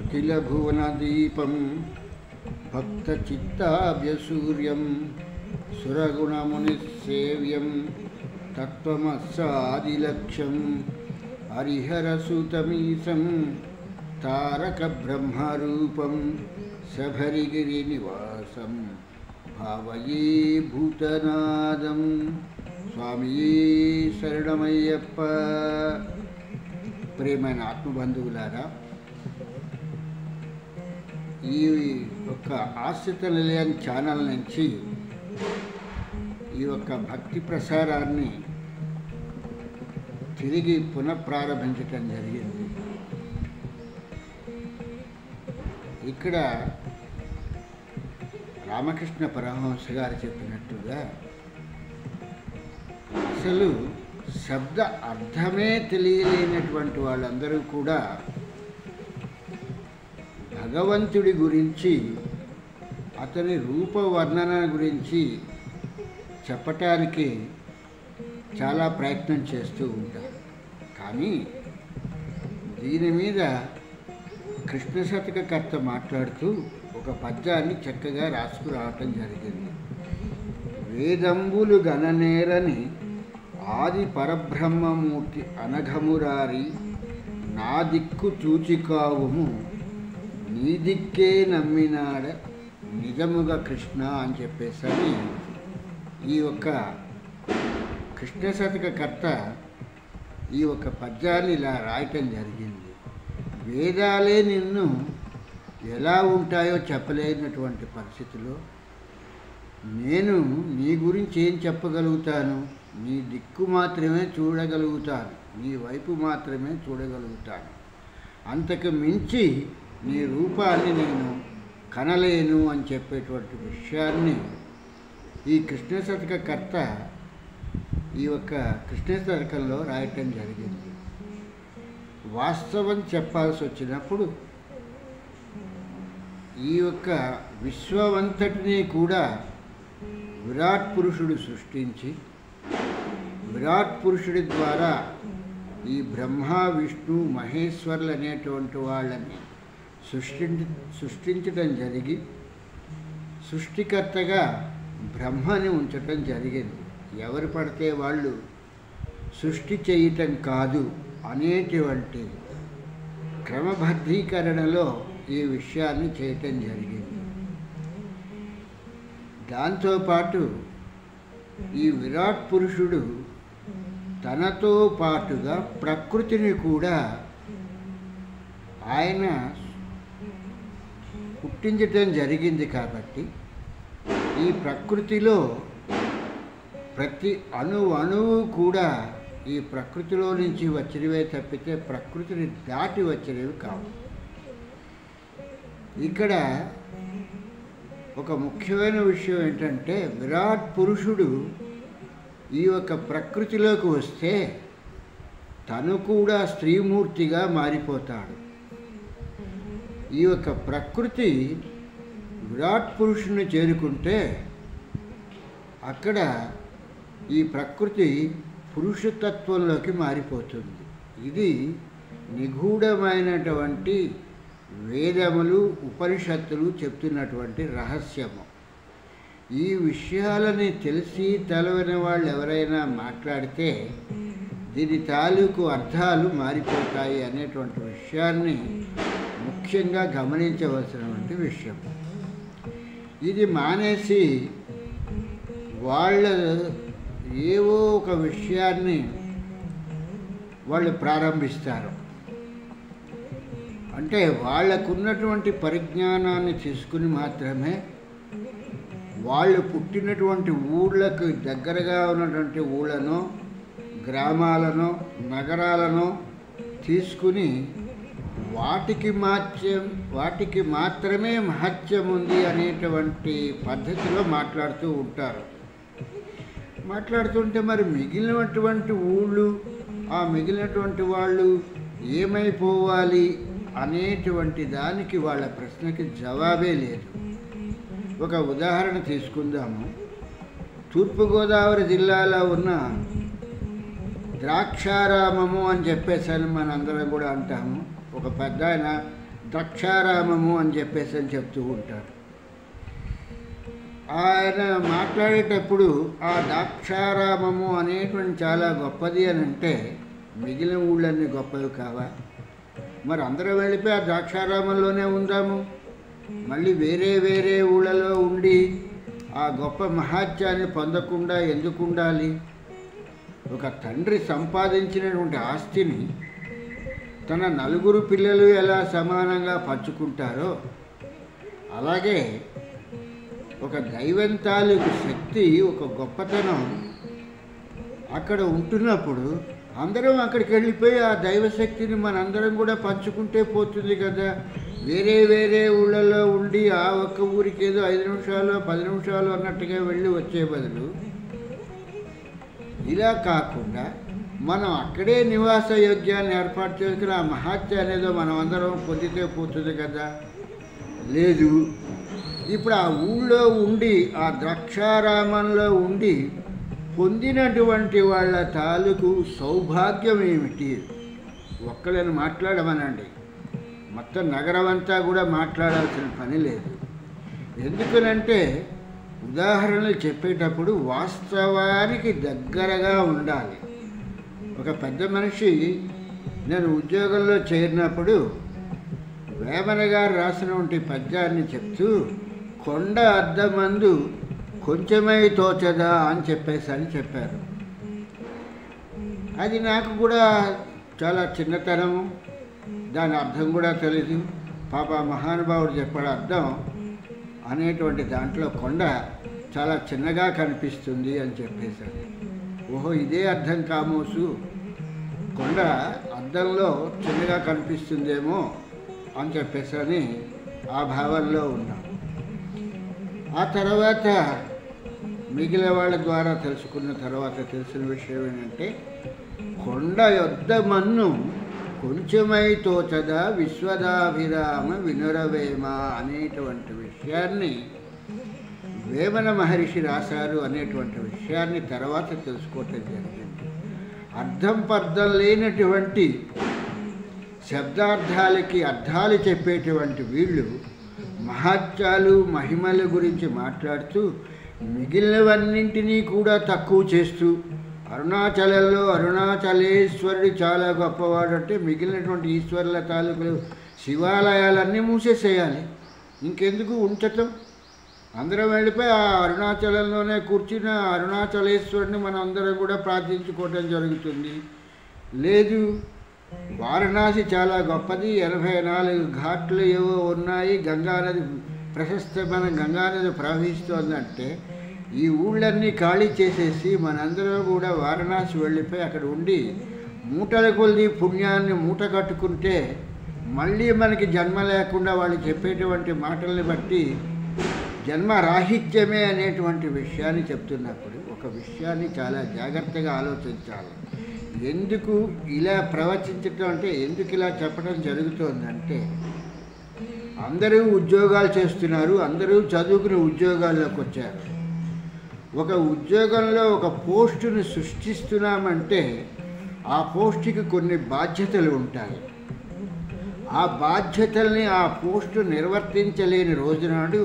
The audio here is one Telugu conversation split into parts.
అఖిల భువనదీపం భక్తచిత్తాభ్యసూర్యం సురగుణమునిసేవ్యం తత్వమస్సాదిలక్ష్యం హరిహరసుతమీశం తారక బ్రహ్మరూపం శబరిగిరినివాసం భావయే భూతనాదం. స్వామియే శరణమయ్యప్ప. ప్రియమైన ఆత్మబంధువులారా, ఈ యొక్క ఆశ్రిత నిలయం ఛానల్ నుంచి ఈ యొక్క భక్తి ప్రసారాన్ని తిరిగి పునఃప్రారంభించటం జరిగింది. ఇక్కడ రామకృష్ణ పరమహంస గారు చెప్పినట్టుగా అసలు శబ్ద అర్థమే తెలియలేనటువంటి వాళ్ళందరూ కూడా భగవంతుడి గురించి, అతని రూపవర్ణన గురించి చెప్పటానికి చాలా ప్రయత్నం చేస్తూ ఉంటారు. కానీ దీని మీద కృష్ణ శతకకర్త మాట్లాడుతూ ఒక పద్యాన్ని చక్కగా రాసుకురావటం జరిగింది. వేదంబులు గణనేరని ఆది పరబ్రహ్మమూర్తి అనఘమురారి నా దిక్కు చూచికావుము నీ దిక్కే నమ్మినాడ నిజముగా కృష్ణ అని చెప్పేసరి ఈ యొక్క కృష్ణ శతకకర్త ఈ యొక్క పద్యాన్ని ఇలా రాయటం జరిగింది. వేదాలే నిన్ను ఎలా ఉంటాయో చెప్పలేనటువంటి పరిస్థితిలో నేను నీ గురించి ఏం చెప్పగలుగుతాను? నీ దిక్కు మాత్రమే చూడగలుగుతాను, నీ వైపు మాత్రమే చూడగలుగుతాను. అంతకు మించి నీ రూపాన్ని నేను కనలేను అని చెప్పేటువంటి విషయాన్ని ఈ కృష్ణ శతకకర్త ఈ యొక్క కృష్ణ శతకంలో రాయటం జరిగింది. వాస్తవం చెప్పాల్సి వచ్చినప్పుడు ఈ యొక్క విశ్వమంతటినీ కూడా విరాట్ పురుషుడు సృష్టించి, విరాట్ పురుషుడి ద్వారా ఈ బ్రహ్మ విష్ణు మహేశ్వరులు అనేటువంటి వాళ్ళని సృష్టించటం జరిగి, సృష్టికర్తగా బ్రహ్మని ఉంచటం జరిగింది. ఎవరు పడితే వాళ్ళు సృష్టి చేయటం కాదు అనేటువంటి క్రమబద్ధీకరణలో ఈ విషయాన్ని చేయటం జరిగింది. దాంతోపాటు ఈ విరాట్ పురుషుడు తనతో పాటుగా ప్రకృతిని కూడా ఆయన పుట్టించటం జరిగింది. కాబట్టి ఈ ప్రకృతిలో ప్రతి అణువు కూడా ఈ ప్రకృతిలో నుంచి వచ్చినవే తప్పితే ప్రకృతిని దాటి వచ్చినవి కావు. ఇక్కడ ఒక ముఖ్యమైన విషయం ఏంటంటే, విరాట్ పురుషుడు ఈ యొక్క ప్రకృతిలోకి వస్తే తను కూడా స్త్రీమూర్తిగా మారిపోతాడు. ఈ యొక్క ప్రకృతి విరాట్ పురుషుని చేరుకుంటే అక్కడ ఈ ప్రకృతి పురుషతత్వంలోకి మారిపోతుంది. ఇది నిగూఢమైనటువంటి వేదములు ఉపనిషత్తులు చెప్తున్నటువంటి రహస్యము. ఈ విషయాలని తెలిసి తెలవని వాళ్ళు ఎవరైనా మాట్లాడితే దీని తాలూకు అర్థాలు మారిపోతాయి అనేటువంటి విషయాన్ని ముఖ్యంగా గమనించవలసినటువంటి విషయం. ఇది మానేసి వాళ్ళ ఏవో ఒక విషయాన్ని వాళ్ళు ప్రారంభిస్తారు. అంటే వాళ్ళకున్నటువంటి పరిజ్ఞానాన్ని తీసుకుని మాత్రమే వాళ్ళు పుట్టినటువంటి ఊళ్ళకు దగ్గరగా ఉన్నటువంటి ఊళ్ళను, గ్రామాలను, నగరాలను తీసుకుని వాటికి మాత్రమే మహత్యం ఉంది అనేటువంటి పద్ధతిలో మాట్లాడుతూ ఉంటారు. మాట్లాడుతుంటే మరి మిగిలినటువంటి ఊళ్ళు, ఆ మిగిలినటువంటి వాళ్ళు ఏమైపోవాలి అనేటువంటి దానికి వాళ్ళ ప్రశ్నకి జవాబే లేదు. ఒక ఉదాహరణ తీసుకుందాము. తూర్పుగోదావరి జిల్లాలో ఉన్న ద్రాక్షారామము అని చెప్పేసి మనందరం కూడా అంటాము. ఒక పెద్ద ఆయన ద్రాక్షారామము అని చెప్తూ ఉంటారు. ఆయన మాట్లాడేటప్పుడు ఆ ద్రాక్షారామము అనేటువంటి చాలా గొప్పది అని అంటే మిగిలిన ఊళ్ళన్నీ గొప్పవి కావా? మరి అందరం వెళ్ళిపోయి ఆ ద్రాక్షారామంలోనే ఉందాము. మళ్ళీ వేరే వేరే ఊళ్ళలో ఉండి ఆ గొప్ప మహాత్యాన్ని పొందకుండా ఎందుకు ఉండాలి? ఒక తండ్రి సంపాదించినటువంటి ఆస్తిని తన నలుగురు పిల్లలు ఎలా సమానంగా పంచుకుంటారో అలాగే ఒక దైవం తాలూకు శక్తి, ఒక గొప్పతనం అక్కడ ఉంటున్నప్పుడు అందరం అక్కడికి వెళ్ళిపోయి ఆ దైవశక్తిని మనందరం కూడా పంచుకుంటే పోతుంది కదా. వేరే వేరే ఊళ్ళలో ఉండి ఆ ఒక్క ఊరికి ఏదో 5 నిమిషాలు 10 నిమిషాలు అన్నట్టుగా వెళ్ళి వచ్చే బదులు ఇలా కాకుండా మనం అక్కడే నివాస యోగ్యాన్ని ఏర్పాటు చేసుకుని ఆ మహాత్య అనేదో మనం అందరం పొందితే పోతుంది కదా. లేదు, ఇప్పుడు ఆ ఊళ్ళో ఉండి ఆ ద్రాక్షారామంలో ఉండి పొందినటువంటి వాళ్ళ తాలూకు సౌభాగ్యం ఏమిటి? ఒక్కళ్ళని మాట్లాడమనండి, మొత్తం నగరం అంతా కూడా మాట్లాడాల్సిన పని లేదు. ఎందుకనంటే ఉదాహరణలు చెప్పేటప్పుడు వాస్తవానికి దగ్గరగా ఉండాలి. ఒక పెద్ద మనిషి నేను ఉద్యోగంలో చేరినప్పుడు వేమన గారు రాసినటువంటి పద్యాన్ని చెప్తూ కొండ అద్దమందు కొంచెమై తోచదా అని చెప్పారు. అది నాకు కూడా చాలా చిన్నతనము, దాని అర్థం కూడా తెలీదు. పాప మహానుభావుడు చెప్పాడు అర్థం అనేటువంటి దాంట్లో కొండ చాలా చిన్నగా కనిపిస్తుంది అని చెప్పేశాడు. ఓహో, ఇదే అర్థం కామోసు, కొండ అద్దంలో చిన్నగా కనిపిస్తుందేమో అని చెప్పేసని ఆ భావంలో ఉన్నాం. ఆ తర్వాత మిగిలిన వాళ్ళ ద్వారా తెలుసుకున్న తర్వాత తెలిసిన విషయం ఏంటంటే కొండ యొద్ద మన్ను కొంచెమై తోచదా విశ్వదాభిరామ వినురవేమ అనేటువంటి విషయాన్ని వేమన మహర్షి రాశారు అనేటువంటి విషయాన్ని తర్వాత తెలుసుకోవటం జరిగింది. అర్థం పర్థం లేనటువంటి శబ్దార్థాలకి అర్థాలు చెప్పేటువంటి వీళ్ళు మహాత్యాలు మహిమల గురించి మాట్లాడుతూ మిగిలినవన్నింటినీ కూడా తక్కువ చేస్తూ అరుణాచలంలో అరుణాచలేశ్వరుడు చాలా గొప్పవాడు అంటే మిగిలినటువంటి ఈశ్వరుల తాలూకులు శివాలయాలన్నీ మూసేసేయాలి, ఇంకెందుకు ఉంచటం? అందరం వెళ్ళిపోయి ఆ అరుణాచలంలోనే కూర్చుని అరుణాచలేశ్వరుని మనం అందరం కూడా ప్రార్థించుకోవటం జరుగుతుంది. లేదు, వారణాసి చాలా గొప్పది, 84 ఘాట్లు ఏవో ఉన్నాయి, గంగానది ప్రశస్తమైన గంగానది ప్రవహిస్తోందంటే ఈ ఊళ్ళన్నీ ఖాళీ చేసేసి మనందరం కూడా వారణాసి వెళ్ళిపోయి అక్కడ ఉండి మూటల కొద్ది పుణ్యాన్ని మూట కట్టుకుంటే మళ్ళీ మనకి జన్మ లేకుండా వాళ్ళు చెప్పేటువంటి మాటల్ని బట్టి జన్మ రాహిత్యమే అనేటువంటి విషయాన్ని చెప్తున్నప్పుడు ఒక విషయాన్ని చాలా జాగ్రత్తగా ఆలోచించాలి. ఎందుకు ఇలా ప్రవచించటం అంటే, ఎందుకు ఇలా చెప్పడం జరుగుతోందంటే అందరూ ఉద్యోగాలు చేస్తున్నారు, అందరూ చదువుకుని ఉద్యోగాల్లోకి వచ్చారు. ఒక ఉద్యోగంలో ఒక పోస్టును సృష్టిస్తున్నామంటే ఆ పోస్టుకి కొన్ని బాధ్యతలు ఉంటాయి. ఆ బాధ్యతల్ని ఆ పోస్టు నిర్వర్తించలేని రోజునాడు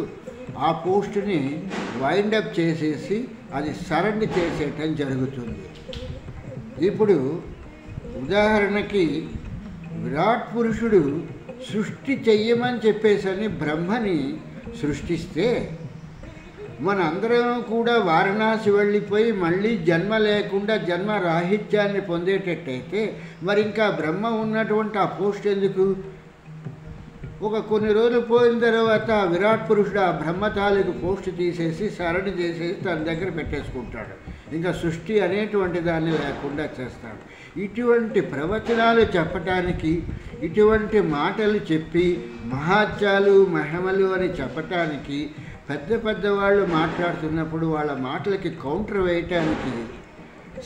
ఆ పోస్టుని వైండప్ చేసేసి అది సరెండర్ చేసేయటం జరుగుతుంది. ఇప్పుడు ఉదాహరణకి విరాట్ పురుషుడు సృష్టి చెయ్యమని చెప్పేసని బ్రహ్మని సృష్టిస్తే మనందరం కూడా వారణాసి వెళ్ళిపోయి మళ్ళీ జన్మ లేకుండా జన్మ రాహిత్యాన్ని పొందేటట్టయితే మరి ఇంకా బ్రహ్మ ఉన్నటువంటి ఆ పోస్ట్ ఎందుకు? కొన్ని రోజులు పోయిన తర్వాత విరాట్ పురుషుడు ఆ బ్రహ్మ తాలూకు పోస్ట్ తీసేసి సరణి చేసేసి తన దగ్గర పెట్టేసుకుంటాడు, ఇంకా సృష్టి అనేటువంటి దాన్ని లేకుండా చేస్తాడు. ఇటువంటి ప్రవచనాలు చెప్పటానికి, ఇటువంటి మాటలు చెప్పి మహాత్యాలు మహిమలు అని చెప్పటానికి పెద్దవాళ్ళు మాట్లాడుతున్నప్పుడు వాళ్ళ మాటలకి కౌంటర్ వేయటానికి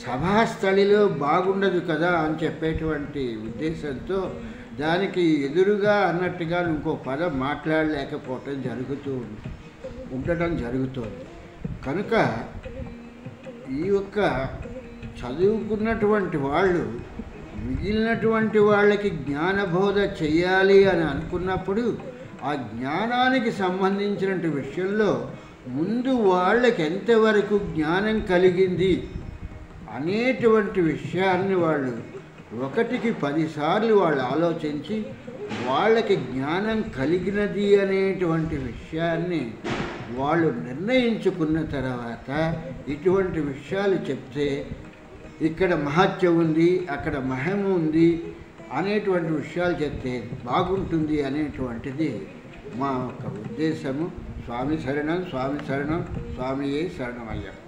సభాస్థలిలో బాగుండదు కదా అని చెప్పేటువంటి ఉద్దేశంతో దానికి ఎదురుగా అన్నట్టుగా ఇంకో పదం మాట్లాడలేకపోవటం ఉండటం జరుగుతుంది. కనుక ఈ యొక్క చదువుకున్నటువంటి వాళ్ళు మిగిలినటువంటి వాళ్ళకి జ్ఞానబోధ చెయ్యాలి అని అనుకున్నప్పుడు ఆ జ్ఞానానికి సంబంధించినటువంటి విషయంలో ముందు వాళ్ళకి ఎంతవరకు జ్ఞానం కలిగింది అనేటువంటి విషయాన్ని వాళ్ళు 1కి 10 సార్లు వాళ్ళు ఆలోచించి వాళ్ళకి జ్ఞానం కలిగినది అనేటువంటి విషయాన్ని వాళ్ళు నిర్ణయించుకున్న తర్వాత ఇటువంటి విషయాలు చెప్తే ఇక్కడ మహత్యం ఉంది, అక్కడ మహిమ ఉంది అనేటువంటి విషయాలు చెప్తే బాగుంటుంది అనేటువంటిది మా యొక్క ఉద్దేశము. స్వామి శరణం, స్వామి శరణం, స్వామియే శరణం అయ్యప్ప.